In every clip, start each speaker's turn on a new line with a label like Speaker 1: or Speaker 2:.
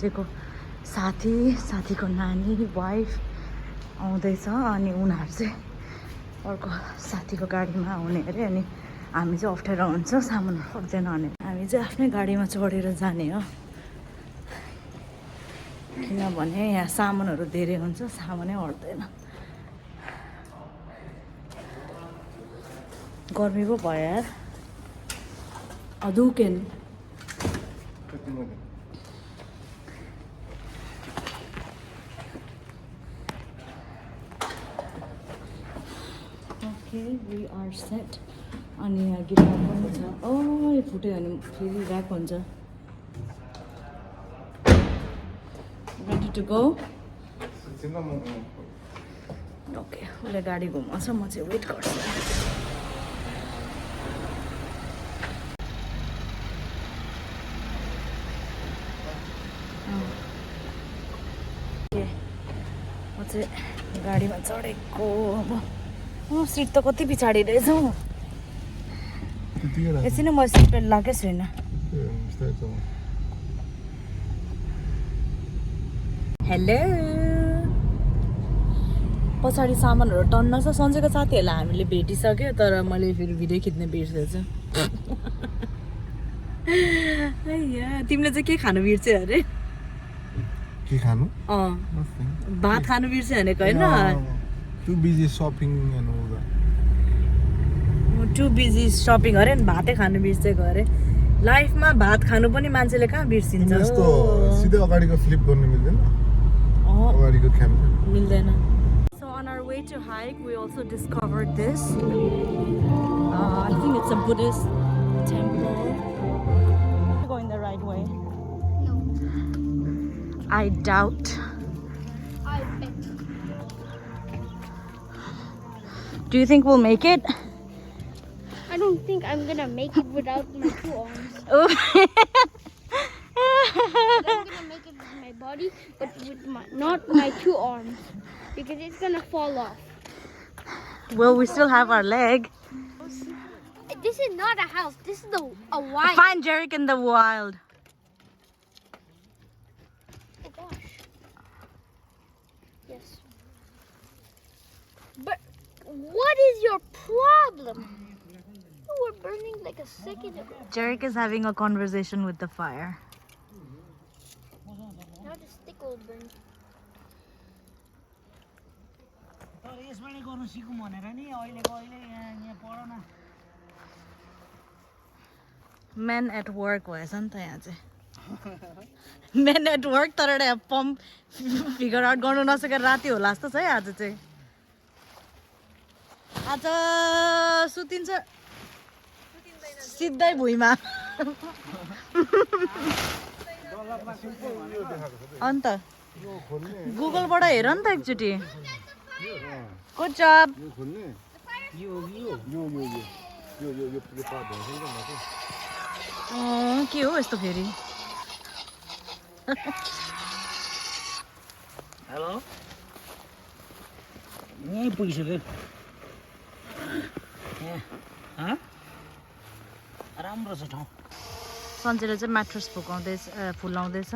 Speaker 1: साथीको साथीको नानी वाइफ आउँदैछ अनि उनीहरू चाहिँ अर्को साथीको गाडीमा आउने अरे अनि हामी चाहिँ अप्ठ्यारो हुन्छ सामान सक्दैन भने हामी चाहिँ आफ्नै गाडीमा चढेर जाने हो किनभने यहाँ सामानहरू धेरै हुन्छ सामानै अट्दैन गर्मी पो भयो यार अधुकेन ओके वी आर सेट अनि यहाँ गिटार पनि छ यो फुट्यो भने फेरि ऱ्याक हुन्छ रेडी टु गो ओके उसले गाडी घुमाउँछ म चाहिँ वेट गर्छु म चाहिँ गाडीमा चढेको अब सिट त कति पछाडि रहेछ हौ एकछिन म सिट बेल्ट लगाएकै छैन हेलो पछाडि सामानहरू टन्न छ सन्चैको साथीहरूलाई हामीले भेटिसक्यो तर मैले फेरि भिडियो खिच्ने बिर्सेछु तिमीले चाहिँ के खानु बिर्स्यो अरे
Speaker 2: के खानु
Speaker 1: भात खानु बिर्स्यो भनेको होइन
Speaker 2: too busy shopping and all that
Speaker 1: too busy shopping अरे नि भातै खानु बिर्सेको अरे लाइफमा भात खानु पनि मान्छेले कहाँ बिर्सिन्छ
Speaker 2: यस्तो सिधै अगाडिको फ्लिप गर्नु मिल्दैन अगाडिको क्यामेरा
Speaker 1: मिल्दैन So on our way to hike we also discovered this I think it's a Buddhist temple going the right way
Speaker 3: No.
Speaker 1: I doubt
Speaker 3: I bet.
Speaker 1: Do you think we'll make it?
Speaker 3: I don't think I'm gonna make it without my two arms.
Speaker 1: Oh.
Speaker 3: But I'm gonna make it with my body, but with not my two arms, because it's gonna fall off.
Speaker 1: Well, we still have our leg.
Speaker 3: This is not a house. This is a wild.
Speaker 1: Find Jerick in the wild.
Speaker 3: Oh gosh. Yes. But what is your problem? You were burning like a second ago.
Speaker 1: Jerick is having a conversation with the fire.
Speaker 3: Now the stick will burn.
Speaker 1: Men at work भएछ नि त यहाँ चाहिँ Men at work तर एउटा pump figure out गर्नु नसकेर राति होला जस्तो छ है आज चाहिँ आज सुतिन्छ सिधै भुइँमा अन्त गुगलबाट हेर नि त एकचोटि गुड जब के हो यस्तो फेरि
Speaker 4: हेलो यहीँ पुगिसक्यो राम्रो छ ठाउँ
Speaker 1: सन्चेले चाहिँ mattress फुलाउँदैछ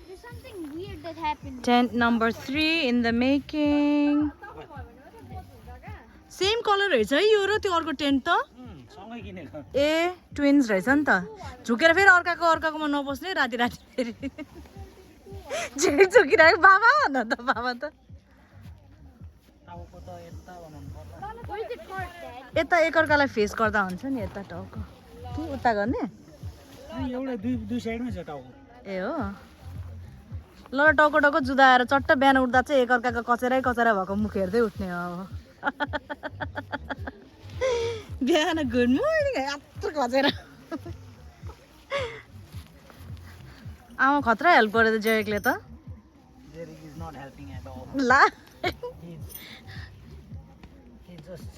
Speaker 3: There's something weird that happened.
Speaker 1: Tent number 3 in the making. Same color रहेछ है यो र त्यो अर्को टेन्ट त
Speaker 4: सँगै किनेको
Speaker 1: ए ट्विन्स रहेछ नि त झुकेर फेरि अर्काकोमा नबस्ने राति फेरि झुकिरहेको बाबा भन त बाबा त
Speaker 4: टाउको त यता बनाउनु पर्ला
Speaker 3: Where is the cart, Dad?
Speaker 1: यता एकअर्कालाई फेस गर्दा हुन्छ नि यता टाउको कि उता गर्ने
Speaker 4: एउटा दुई साइडमै छ टाउको
Speaker 1: ए हो ल टाउको जुदाएर चट्ट बिहान उठ्दा चाहिँ एकअर्काको कचेरै भएको मुख हेर्दै उठ्ने हो अब बिहान गुड मर्निङ यत्रो कचेर आमा खतरा हेल्प गर्यो त जेरिकले त
Speaker 4: Derek is not helping at all.
Speaker 1: ला
Speaker 4: He's just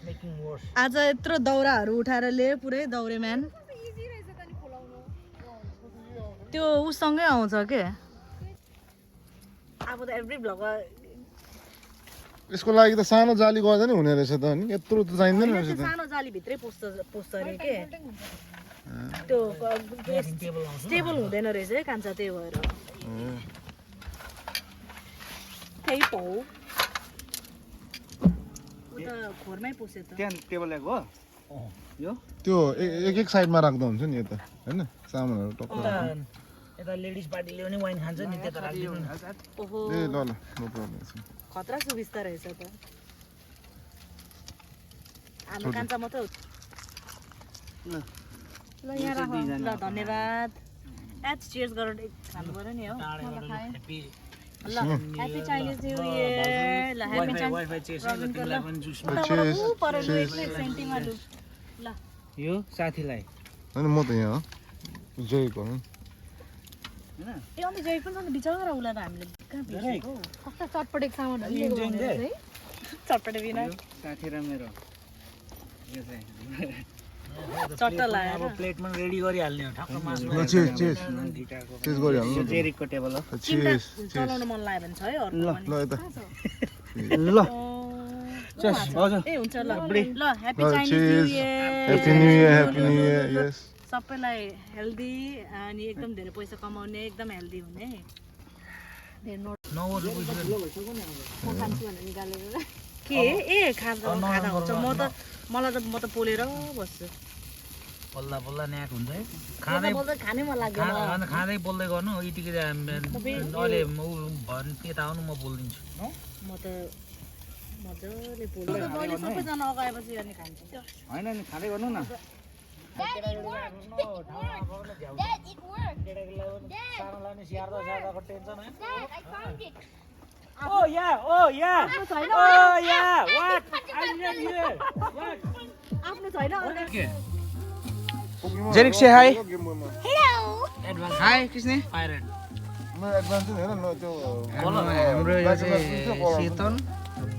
Speaker 4: making worse.
Speaker 1: आज यत्रो दौराहरू उठाएर ल्यायो पुरै दौरे म्यान त्यो उसँगै आउँछ के अब त एभ्री भ्लग
Speaker 2: यसको लागि त सानो जाली गर्दा नि हुने रहेछ त अनि यत्रो त चाहिँदैन रहेछ त
Speaker 1: सानो जाली भित्रै पोस्छ अरे के त्यो स्टेबल हुँदैन रहेछ है कान्छा त्यही भएर त्यही पो त खोरमै पोस्यो त
Speaker 4: त्यहाँ टेबल ल्याएको हो यो
Speaker 2: त्यो एक साइडमा राख्दा हुन्छ नि यता हैन सामानहरु टक्क
Speaker 4: यता लेडिज पार्टीले पनि वाइन खान्छ नि त्यता राख्दिनु
Speaker 1: ओहो
Speaker 2: ए ल ल नो प्रब्लम
Speaker 1: खतरा सुविस्ता रहेछ त हाम्रो कान्छा मात्रै हो ल यहाँ राख ल धन्यवाद एट चियर्स गरेर खानु पर्यो नि हो ल ह्यापी चाइनिज न्यू इयर ल ह्यापी चाइनिज पर सेन्टीमा लु ल
Speaker 4: यो साथीलाई
Speaker 2: हैन म त यहाँ जय गर्नु
Speaker 1: ए अनि जय पनि बिचारा उला त हामीले कहाँ बिर्सेको कस्तो चटपटेको सामानहरु लिएको है चटपटे बिना
Speaker 4: साथी र मेरो यो चाहिँ
Speaker 1: चट्टा लाएर
Speaker 4: अब प्लेटमा रेडी गरिहाल्ने हो ठक्क मासु
Speaker 2: चेस गरिहाल्नु
Speaker 4: जेरिकको टेबल हो
Speaker 2: चेस
Speaker 1: चलाउन मन लाग्यो भने छ है अर्को
Speaker 2: ल यता
Speaker 4: ल चेस हजुर
Speaker 1: ए हुन्छ ल ल happy Chinese new year
Speaker 2: happy new year यस
Speaker 1: सबैलाई हेल्दी अनि एकदम धेरै पैसा कमाउने एकदम हेल्दी हुने धेरै नोट के ए खाजा खाना हुन्छ मलाई त पोलेर बस्छु
Speaker 4: बल्ला बल्ला न्याक हुन्छ है
Speaker 1: खाँदै खानै मन लाग्दैन
Speaker 4: खाँदै बोल्दै गर्नु यतिकै अहिले भन् त्यता आउनु म बोलिदिन्छु
Speaker 1: म त मजाले बोल्दै मैले सबैजना अगाएपछि अनि खान्छु
Speaker 4: होइन नि खाँदै गर्नु न
Speaker 3: Dad, it worked. Dad, it worked. Dad, I found it.
Speaker 4: Oh yeah, oh yeah. Oh yeah. What? I'm not here. What?
Speaker 1: आफ्नो छैन
Speaker 4: Okay.
Speaker 5: जेरिक से हाय
Speaker 3: Hello.
Speaker 4: Advance.
Speaker 5: हाय किसने
Speaker 4: Pirate.
Speaker 2: म एडभान्स हैन न त्यो
Speaker 5: हाम्रो यो चाहिँ शीतल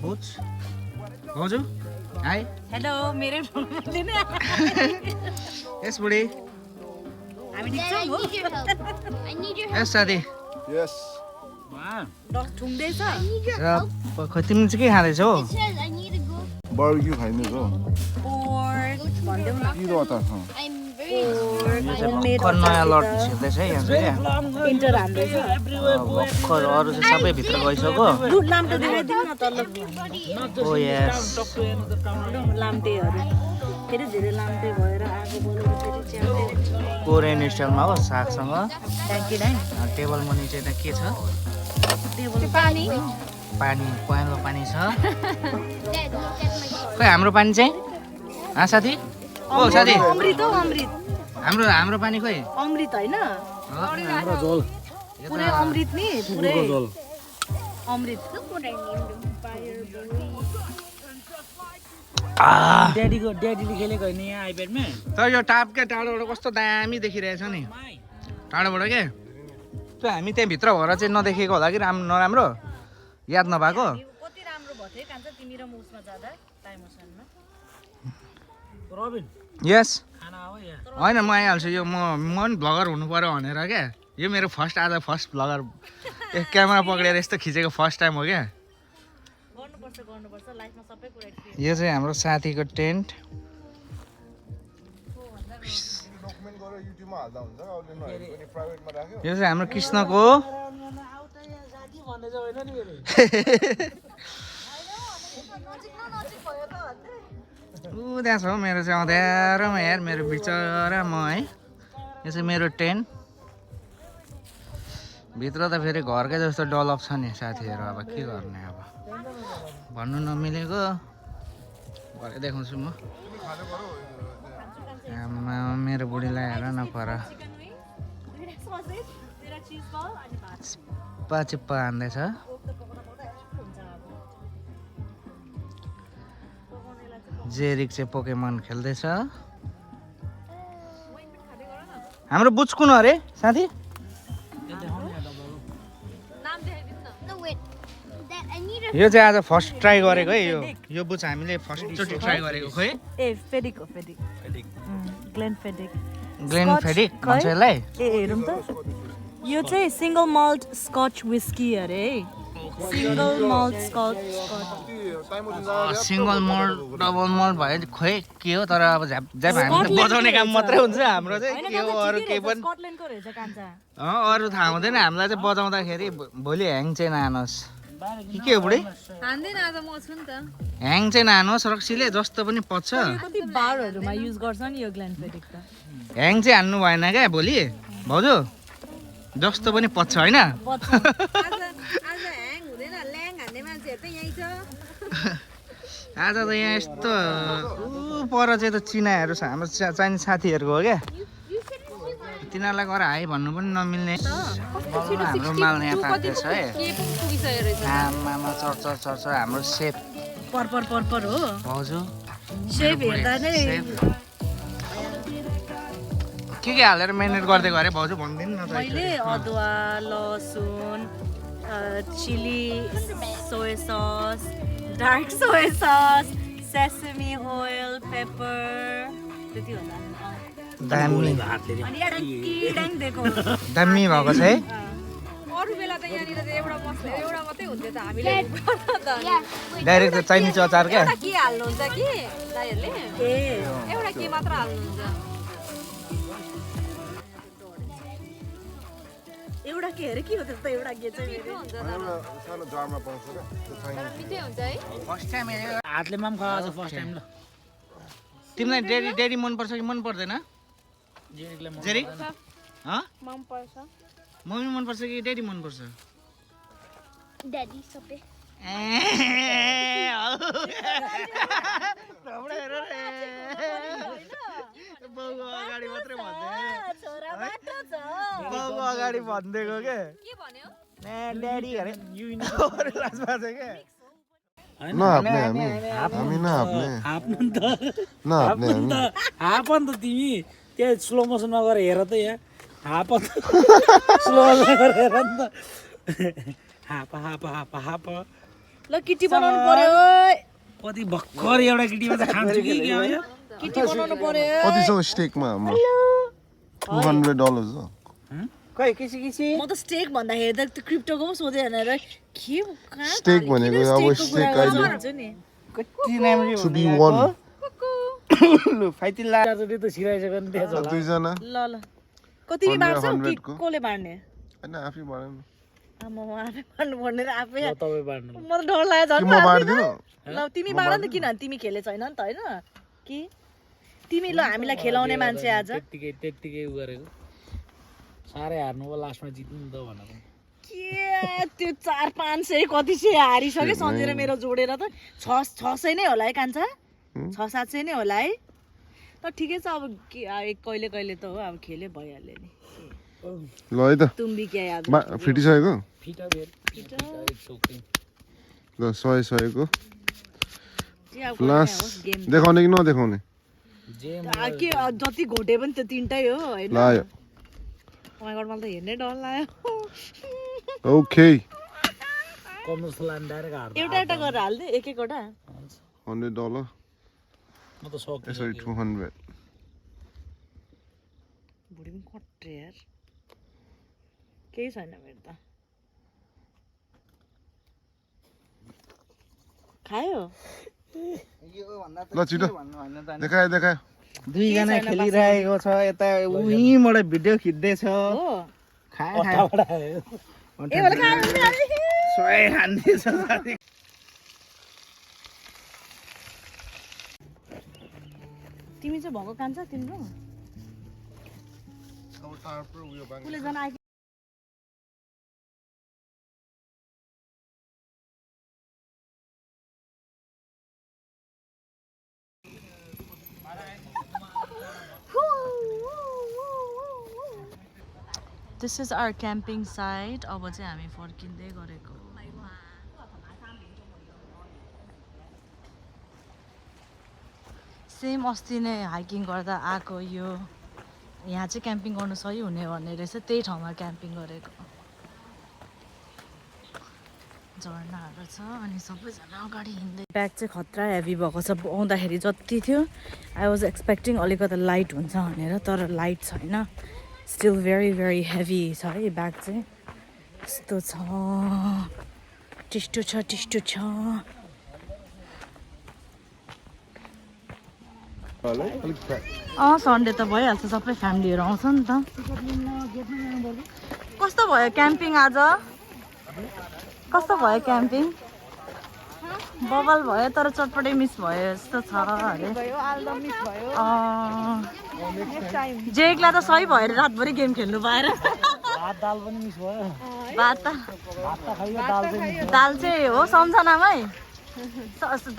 Speaker 5: बुच हजुर हाय
Speaker 1: हेलो मेरै फोनले नै
Speaker 5: यस बुढी
Speaker 1: हामी
Speaker 3: Dad,
Speaker 1: डिक्छौँ
Speaker 3: I
Speaker 1: हो
Speaker 3: need your help. I need your help.
Speaker 5: यस साथी
Speaker 2: यस
Speaker 4: Wow.
Speaker 1: Does ठुङ्दैछ
Speaker 3: I need your
Speaker 5: र
Speaker 3: help.
Speaker 5: खै तिमी चाहिँ के खाँदैछौ
Speaker 3: It says I need to go.
Speaker 2: Barbecue खाइने हो
Speaker 1: पोर्क भन्देऊ न
Speaker 2: किरो त
Speaker 3: I'm very excited.
Speaker 5: भर्खर नयाँ लट छिर्दैछ है यहाँ चाहिँ क्या
Speaker 1: इन्टर हान्दैछ
Speaker 5: भर्खर अरू चाहिँ सबै भित्र गइसक्यो
Speaker 1: लु लाम्टे देखाइदिनु न तल
Speaker 5: ओ यस
Speaker 1: लाम्टेहरू फेरि धेरै लाम्टे भएर आगो बोलेर फेरि च्याम्टे
Speaker 5: कोरियन स्टाइलमा हो सागसँग
Speaker 1: थ्याङ्क यू नाइ
Speaker 5: टेबल मुनि चाहिँ त्यहाँ के छ
Speaker 1: पानी
Speaker 5: पानी पहेँलो पानी छ
Speaker 3: Dad, look at my.
Speaker 5: खै हाम्रो पानी चाहिँ साथी ओ साथी
Speaker 1: अमृत हो अमृत
Speaker 5: हाम्रो पानी खोइ
Speaker 1: अमृत होइन
Speaker 4: हाम्रो झोल
Speaker 1: पुरै अमृत नि पुरै अमृत
Speaker 3: Look what I named him. Fire boy.
Speaker 4: ड्याडीले खेलेको होइन यहाँ आइप्याडमा
Speaker 5: तर यो टाप क्या टाढोबाट कस्तो दामी देखिरहेछ नि टाढोबाट के त्यो हामी त्यहाँभित्र भएर चाहिँ नदेखेको होला कि नराम्रो याद नभएको
Speaker 1: कति राम्रो भयो थियो कान्छ तिमी र म उसमा जाँदा टाइमसनमा
Speaker 4: रबिन
Speaker 5: यस
Speaker 4: खाना हो यहाँ
Speaker 5: होइन म आइहाल्छु यो म पनि भ्लगर हुनु पऱ्यो भनेर क्या यो मेरो फर्स्ट फर्स्ट भ्लगर क्यामेरा पक्रेर यस्तो खिचेको फर्स्ट टाइम हो क्या
Speaker 1: गर्नुपर्छ लाइफमा सबै कुरा
Speaker 5: यो चाहिँ हाम्रो साथीको टेन्ट
Speaker 2: डकुमेन्ट गरेर युट्युबमा हाल्दा हुन्छ अरूले नहेरी पनि प्राइभेटमा राख्यो
Speaker 5: यो चाहिँ हाम्रो कृष्णको ऊ त्यहाँ छ हौ मेरो चाहिँ अँध्यारोमा यार मेरो बिचरा म है यो चाहिँ मेरो टेन्ट भित्र त फेरि घरकै जस्तो डलप छ नि साथीहरू अब के गर्ने अब भन्नु नमिलेको भरे देखाउँछु म आमा मेरो बुढीलाई हेर न पर चिप्पा चिप्पा हान्दैछ जेरिक चाहिँ पोकेमन खेल्दैछ हाम्रो बुच कुन अरे साथी
Speaker 3: No, wait. Dad, I need a.
Speaker 5: यो चाहिँ आज फर्स्ट ट्राई गरेको है यो बुच हामीले फर्स्टचोटि ट्राई गरेको खोइ
Speaker 1: ए फेडिक हो फेडिक ग्लेन फेडिक
Speaker 5: ग्लेन फेडिक भन्छ यसलाई
Speaker 1: ए हेरौँ त यो चाहिँ सिङ्गल मल्ट स्कच विस्की अरे है single malt scotch
Speaker 5: single malt double malt भयो खोइ के हो तर अब झ्याप झ्याप हामी त बजाउने काम मात्रै हुन्छ हाम्रो चाहिँ के हो अरू केही पनि
Speaker 1: स्कटल्यान्डको रहेछ कान्छा
Speaker 5: अरू थाहा हुँदैन हामीलाई चाहिँ बजाउँदाखेरि भोलि ह्याङ चाहिँ नहानोस् के हो बुढी
Speaker 1: हान्दैन आज म छु नि त
Speaker 5: ह्याङ चाहिँ नहानोस् रक्सीले जस्तो पनि पच्छ
Speaker 1: कति बारहरूमा युज गर्छ नि यो ग्ल्यान्डफेडिक त
Speaker 5: ह्याङ चाहिँ हान्नु भएन क्या भोलि भाउजू जस्तो पनि पच्छ होइन
Speaker 1: आज ह्याङ हुँदैन ल्याङ हान्ने मान्छेहरू त यहीँ छ
Speaker 5: आज त यहाँ यस्तो पर चाहिँ त चिनाहरू छ हाम्रो चाहिने साथीहरूको हो क्या तिनीहरूलाई गएर हाई भन्नु पनि नमिल्ने हाम्रो माल यहाँ पाक्दैछ है आमामा चर्च हाम्रो सेफ
Speaker 1: पर्पर हो
Speaker 5: भाउजू
Speaker 1: सेफ हेर्दा नै
Speaker 5: के हालेर मेरिनेट गर्दै गरे भाउजू भनिदिनु न त
Speaker 1: मैले अदुवा लसुन chilli soya sauce dark soya sauce sesame oil pepper त्यति होला
Speaker 5: दामी
Speaker 1: अनि एउटा किडाङ दिएको
Speaker 5: दामी भएको छ है
Speaker 1: अरू बेला त यहाँनिर त एउटा मात्रै हुन्थ्यो त हामीले
Speaker 5: डाइरेक्ट त चाइनिज अचार क्या
Speaker 1: के हाल्नुहुन्छ कि दाइहरूले एउटा के मात्र हाल्नुहुन्छ एउटा के अरे के हो त्यस्तो एउटा के चाहिँ
Speaker 2: सानो जारमा पाउँछ क्या
Speaker 3: मिठै हुन्छ है
Speaker 5: फर्स्ट टाइम
Speaker 4: हातले पनि खाएको फर्स्ट टाइम ल
Speaker 5: तिमीलाई डेरी मन पर्छ कि मन पर्दैन जेरी
Speaker 3: मन पर्छ
Speaker 5: मम्मी मन पर्छ कि डेडी मन पर्छ
Speaker 3: ड्याडी सबै
Speaker 5: बाउको अगाडि मात्रै भनिदिएको के ड्याडी अरे
Speaker 2: नहाप्ने हामी नहाप्ने
Speaker 4: हाप्नु नि त
Speaker 2: नहाप्ने हामी
Speaker 4: हाप नि त तिमी त्यहाँ स्लो मोसनमा गएर हेर त यहाँ हाप स्लो मोसनमा गएर हेर नि त हाप
Speaker 1: ल किटी बनाउनु पर्यो
Speaker 4: कति भर्खर एउटा केटीमा चाहिँ खान्छु कि के हो यो
Speaker 1: किटी बनाउनु पर्यो
Speaker 2: कति छ स्टेकमा हाम्रो $200 हो
Speaker 5: खै किसी
Speaker 1: म त स्टेक भन्दाखेरि त त्यो क्रिप्टोको पो सोधेँ भनेर के
Speaker 2: स्टेक भनेको अब स्टेक अहिले
Speaker 1: हुन्छ नि
Speaker 5: कति राम्रो
Speaker 2: to be one
Speaker 5: लु फाइटिङ ला
Speaker 4: चारचोटि त छिराइसक्यो नि त्यहाँ होला
Speaker 2: दुईजना
Speaker 1: ल तिमी बाँड्छौ कि
Speaker 2: 100 को?
Speaker 1: कसले बाँड्ने
Speaker 2: होइन आफै बाँड्नु
Speaker 1: आमा आफै बाँड्नु पर्ने र आफै
Speaker 4: ल तपाईँ बाँड्नु
Speaker 1: म त डर लाग्यो झन्
Speaker 2: म बाँड्दिनँ
Speaker 1: ल तिमी बाँड नि त किनभने तिमी खेले छैन नि त होइन कि तिमी ल हामीलाई खेलाउने मान्छे आज
Speaker 4: त्यत्तिकै उ गरेको साह्रै हार्नु पो लास्टमा जित्नु नि त भनेको
Speaker 1: के त्यो 400-500 कति चाहिँ हारिसक्यो सम्झेर मेरो जोडेर त 600 नै होला है कान्छा 600-700 नै होला है तर ठिकै छ अब कहिले कहिले त हो अब खेले भइहाल्यो नि
Speaker 2: ल है त
Speaker 1: तुम्बी क्या याद
Speaker 2: फिटिसकेको
Speaker 4: फिटा बेर
Speaker 2: ल 100 को
Speaker 1: जे अब
Speaker 2: प्लस
Speaker 1: गेम
Speaker 2: देखाउने कि नदेखाउने
Speaker 1: के जति घोटे पनि त्यो तीनटै हो हैन
Speaker 2: लायो
Speaker 1: मलाई त हेर्नै डर लाग्यो
Speaker 2: ओके
Speaker 4: कम्नु सलान डाइरेक्ट हार्नु
Speaker 1: एउटा एउटा गरेर हाल्दे एक एकवटा
Speaker 2: $100
Speaker 4: म त सक्छु
Speaker 2: sorry 200
Speaker 1: बुढी पनि कट्टे यार केही छैन मेरो त खायो
Speaker 2: ल छिटो देखायो
Speaker 5: दुईजना खेलिरहेको छ यता उहीँबाट भिडियो खिच्दैछ
Speaker 1: हो
Speaker 5: खायो
Speaker 1: ए होला खायो
Speaker 5: सोही खाँदैछ
Speaker 1: तिमी चाहिँ भएको कान्छ तिम्रो उसले जना आइ This is our camping site. अब चाहिँ हामी फर्किँदै गरेको सेम अस्ति नै हाइकिङ गर्दा आएको यो यहाँ चाहिँ क्याम्पिङ गर्नु सही हुने भन्ने रहेछ त्यही ठाउँमा क्याम्पिङ गरेको झरनाहरू छ अनि सबैजना अगाडि हिँड्दै ब्याग चाहिँ खतरा हेभी भएको छ आउँदाखेरि जति थियो आई वाज एक्सपेक्टिङ अलिकति लाइट हुन्छ भनेर तर लाइट छैन स्टिल भेरी भेरी हेभी छ है ब्याग चाहिँ यस्तो छ टिस्टो छ सन्डे त भइहाल्छ सबै फ्यामिलीहरू आउँछ नि त कस्तो भयो क्याम्पिङ आज कस्तो भयो क्याम्पिङ बबल भयो तर चटपटे मिस भयो जस्तो छ अरे जेकलाई त सही भयो अरे रातभरि गेम खेल्नु पाएर
Speaker 4: भात दाल पनि मिस भयो
Speaker 1: भात
Speaker 4: भात त खाइयो दाल चाहिँ
Speaker 1: दाल चाहिँ हो सम्झनामै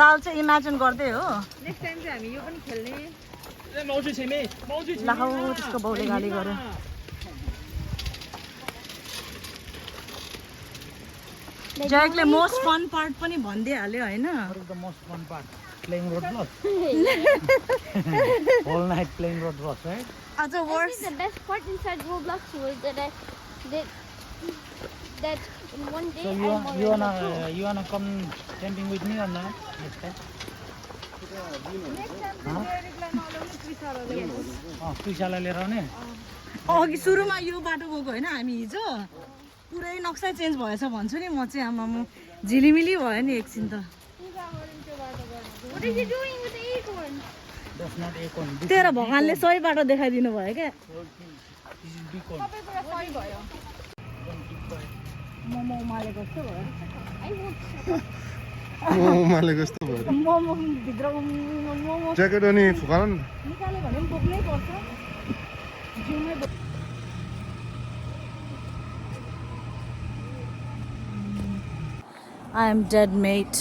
Speaker 1: दाल चाहिँ इमेजिन गर्दै हो
Speaker 5: नेक्स्ट टाइम चाहिँ हामी यो पनि खेल्ने
Speaker 1: लाहौ त्यसको बाउले गाली गर्यो जयकले मोस्ट फन पार्ट पनि भनिदिइहाल्यो होइन
Speaker 4: the most fun part playing road bus whole night playing road bus right
Speaker 1: अझ
Speaker 3: I
Speaker 1: worse
Speaker 3: think the best part inside Roblox was that that in one day
Speaker 4: So you wanna come camping with me or not next time? पिसालाई लिएर आउने
Speaker 1: अघि सुरुमा यो बाटो गएको होइन हामी हिजो पुरै नक्सा चेन्ज भएछ भन्छु नि म चाहिँ आमामा झिलिमिली भयो नि एकछिन त
Speaker 3: what are you doing with the acorn?
Speaker 4: That's not acorn. This
Speaker 1: तेरो भगवानले सही बाटो देखाइदिनु भयो क्या
Speaker 4: is beacon.
Speaker 1: मोमो उमालेको जस्तो भयो
Speaker 3: I want
Speaker 2: उमाले कस्तो भयो
Speaker 1: मोमो भित्र मोमो
Speaker 2: ज्याकेट अनि फुकाल न
Speaker 1: निकाल्यो भने पनि बोक्नै पर्छ जिउमै I am dead mate.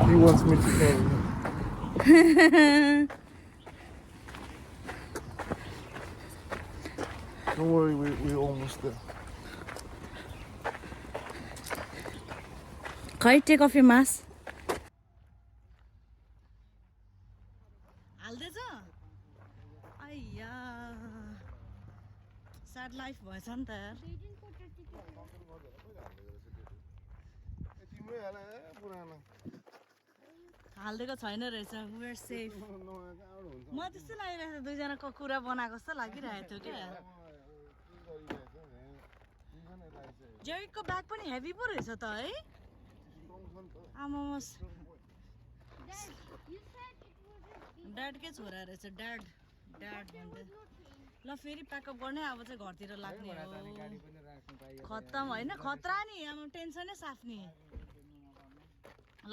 Speaker 2: He wants me to go. Don't worry, we're almost there.
Speaker 1: खै टेक अफ यर मास हाल्दैछ आइया स्याड लाइफ भएछ नि त यार हालिदिएको छैन रहेछ वेयर सेफ म त्यस्तो लागिरहेको थियो दुईजनाको कुरा बनाएको जस्तो लागिरहेको थियो क्या जयको ब्याग पनि हेभी पो रहेछ त है आमामस ड्याडकै छोरा रहेछ ड्याड भन्दै ल फेरि प्याकअप गर्ने अब चाहिँ घरतिर लाग्ने हो खत्तम होइन खतरा नि अब टेन्सनै साफ नि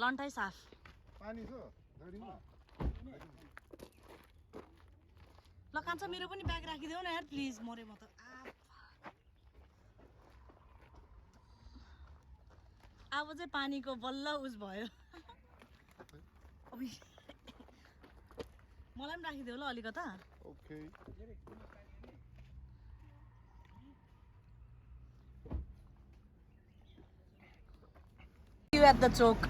Speaker 1: लन्ठाइ साफ ल कान्छ मेरो पनि ब्याग राखिदेऊ न यार प्लिज मरे म त अब चाहिँ पानीको बल्ल उस भयो मलाई पनि राखिदेऊ ल अलिकता
Speaker 2: Okay.
Speaker 1: You at the choke.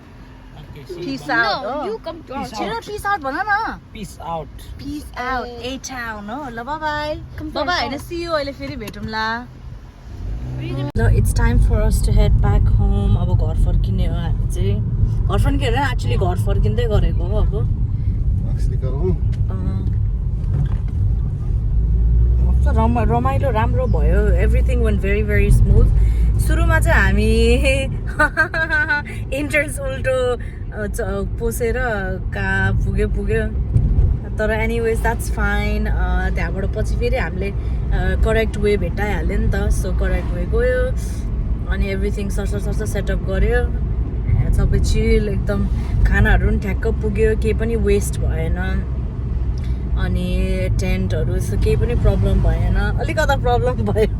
Speaker 4: Okay, see
Speaker 1: Peace
Speaker 4: you.
Speaker 1: out.
Speaker 3: No,
Speaker 1: हो
Speaker 3: you come to our
Speaker 1: छिटो peace out भन न
Speaker 4: Peace out.
Speaker 1: Peace out A town हो ल बाइ बाइ बाइ हैन see you अहिले फेरि भेटौँला ल it's time for us to head back home अब घर फर्किने हो हामी चाहिँ घर फर्किने होइन एक्चुअली घर फर्किँदै गरेको हो अब रमाइलो राम्रो भयो everything went very very smooth सुरुमा चाहिँ हामी इन्ट्रेन्स उल्टो पोसेर कहाँ पुग्यो तर एनिवेज द्याट्स फाइन त्यहाँबाट पछि फेरि हामीले करेक्ट वे भेटाइहाल्यो नि त सो करेक्ट वे गयो अनि एभ्रिथिङ सरसर सेटअप गऱ्यो सबै चिल एकदम खानाहरू पनि ठ्याक्क पुग्यो केही पनि वेस्ट भएन अनि टेन्टहरू यस्तो केही पनि प्रब्लम भएन अलिकता प्रब्लम भयो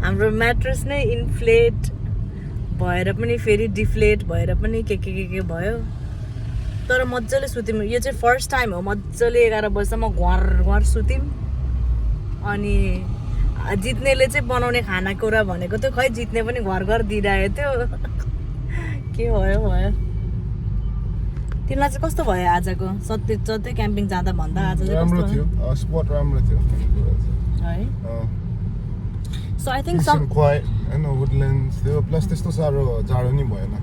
Speaker 1: हाम्रो म्याट्रेस नै इन्फ्लेट भएर पनि फेरि डिफ्लेट भएर पनि के भयो तर मजाले सुत्यौँ यो चाहिँ फर्स्ट टाइम हो मजाले 11 बजीसम्म घर सुत्यौँ अनि जित्नेले चाहिँ बनाउने खानाकुरा भनेको थियो खै जित्ने पनि घर दिइरहेको थियो के भयो तिमीलाई चाहिँ कस्तो भयो आजको सधैँ क्याम्पिङ जाँदा भन्दा आज चाहिँ
Speaker 2: राम्रो थियो स्पट राम्रो थियो
Speaker 1: है so I think
Speaker 2: some quite हैन वुडल्यान्ड्स थियो प्लस त्यस्तो साह्रो जाडो नि भएन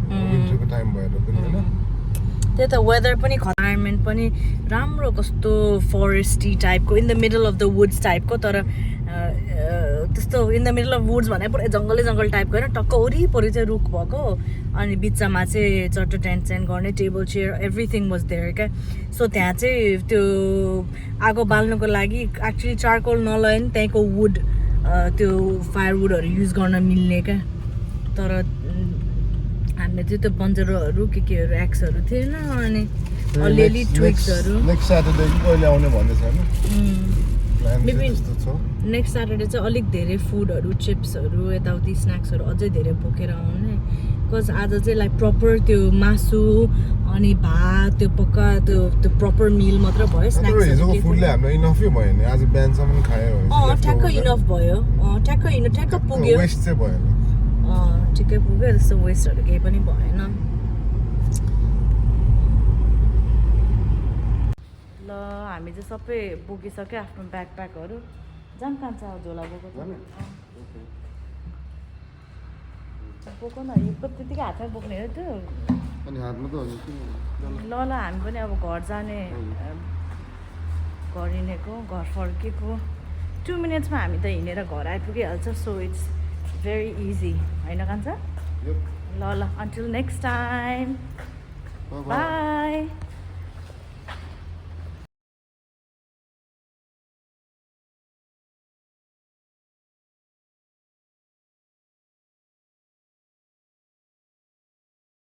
Speaker 2: विन्टरको टाइम भएर पनि हैन
Speaker 1: त्यही त वेदर पनि इन्भाइरोमेन्ट पनि राम्रो कस्तो फरेस्टी टाइपको in the middle of the woods टाइपको तर त्यस्तो in the middle of woods भने पुरै जङ्गल टाइपको होइन टक्क वरिपरि चाहिँ रुख भएको अनि बिचमा चाहिँ चट्ट टेन्ट गर्ने table chair everything was there क्या सो त्यहाँ चाहिँ त्यो आगो बाल्नुको लागि एक्चुली चारकोल नलगे नि त्यहीँको वुड त्यो फायरवुडहरू युज गर्न मिल्ने क्या तर हामीले चाहिँ त्यो बन्जरोहरू केहरू एक्सहरू थिएन अनि अलिअलि ट्विक्सहरू
Speaker 2: नेक्स्ट स्याटरडे कहिले आउने भन्ने छैन
Speaker 1: नेक्स्ट स्याटरडे चाहिँ अलिक धेरै फुडहरू चिप्सहरू यताउति स्न्याक्सहरू अझै धेरै बोकेर आउने बिकज आज चाहिँ लाइक प्रपर त्यो मासु अनि भात त्यो पक्का त्यो प्रपर मिल मात्र भयो
Speaker 2: हिजोको फुडले हाम्रो इनफै भयो नि आज बिहानसम्म खायो
Speaker 1: ठ्याक्क इनफ भयो ठ्याक्क पुग्यो
Speaker 2: वेस्ट चाहिँ भएन
Speaker 1: ठिकै पुग्यो त्यस्तो वेस्टहरू केही पनि भएन ल हामी चाहिँ सबै बोकिसक्यो आफ्नो ब्याकप्याकहरू जान कान्छ झोला बोको बोको न यो त्यतिकै हातमै बोक्ने हो त्यो
Speaker 2: अनि हातमा त
Speaker 1: ल हामी पनि अब घर जाने घर हिँडेको घर फर्केको 2 मिनट्समा हामी त हिँडेर घर आइपुगिहाल्छ सो इट्स भेरी इजी होइन कान्छ ल अन्टिल नेक्स्ट टाइम बाई